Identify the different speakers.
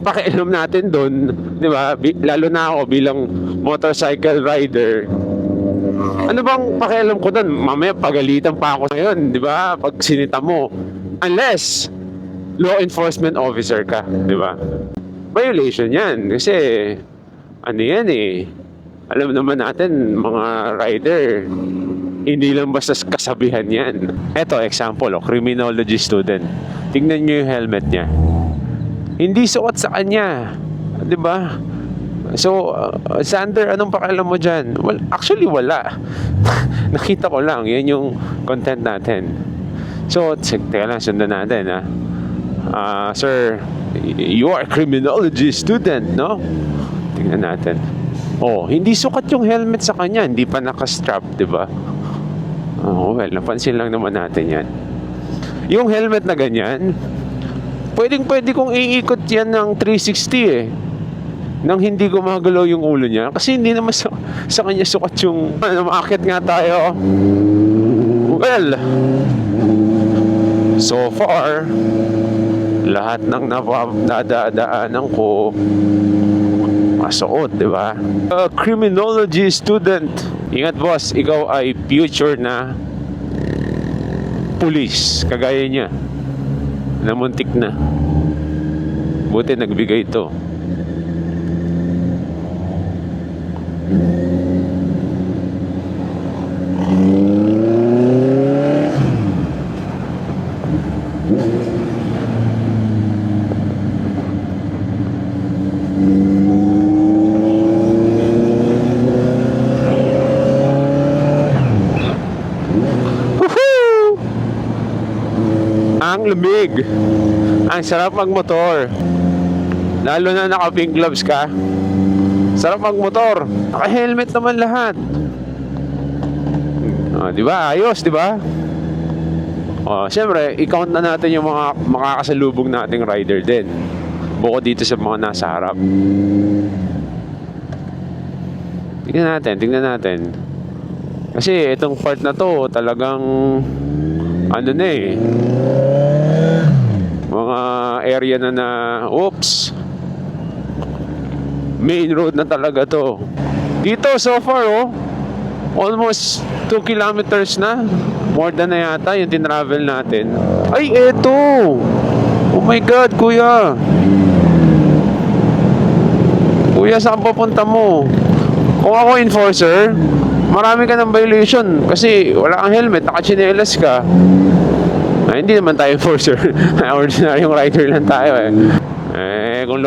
Speaker 1: pakialam natin doon, di ba? Lalo na ako bilang motorcycle rider. Ano bang pakialam ko doon? Mamaya pagalitan pa ako ngayon, di ba? Pag sinita mo. Unless law enforcement officer ka, di ba? Violation yan. Kasi, ano yan eh. Alam naman natin, mga rider, hindi lang basta kasabihan yan. Eto, example, criminology student. Tingnan nyo yung helmet niya. Hindi suot sa kanya. Di ba? So, Sander, anong pakialam mo dyan? Well, actually, wala. Nakita ko lang. Yan yung content natin. So, teka lang, sundan natin, ha? Sir, you are a criminology student, no? Tingnan natin. Oh, hindi sukat yung helmet sa kanya. Hindi pa nakastrap, di ba? Oh, well, napansin lang naman natin yan. Yung helmet na ganyan, pwede kong iikot yan ng 360 eh. Nang hindi gumagalaw yung ulo niya. Kasi hindi naman sa kanya sukat yung... Umaakit nga tayo. Well, so far, lahat ng nadadaanan ko masuot, di ba? Criminology student. Ingat boss, ikaw ay future na police. Kagaya niya. Namuntik na. Buti nagbigay ito. Ang lamig. Ang sarap magmotor. Lalo na naka-pink gloves ka. Sarap magmotor. Naka-helmet naman lahat. Di ba? Ayos, di ba? Siyempre, i-count na natin yung mga makakasalubong nating rider din. Bukod dito sa mga nasa harap. Tingnan natin. Kasi itong part na to, talagang ano na eh. Mga area na oops. Main road na talaga to. Dito so far almost 2 kilometers na. More than na yata yung tinravel natin. Ay, eto! Oh my God, kuya! Kuya, saan papunta mo? Kung ako enforcer, marami ka ng violation kasi wala kang helmet, nakachinelas ka. Hindi naman tayo enforcer. Ordinary yung rider lang tayo eh. Kung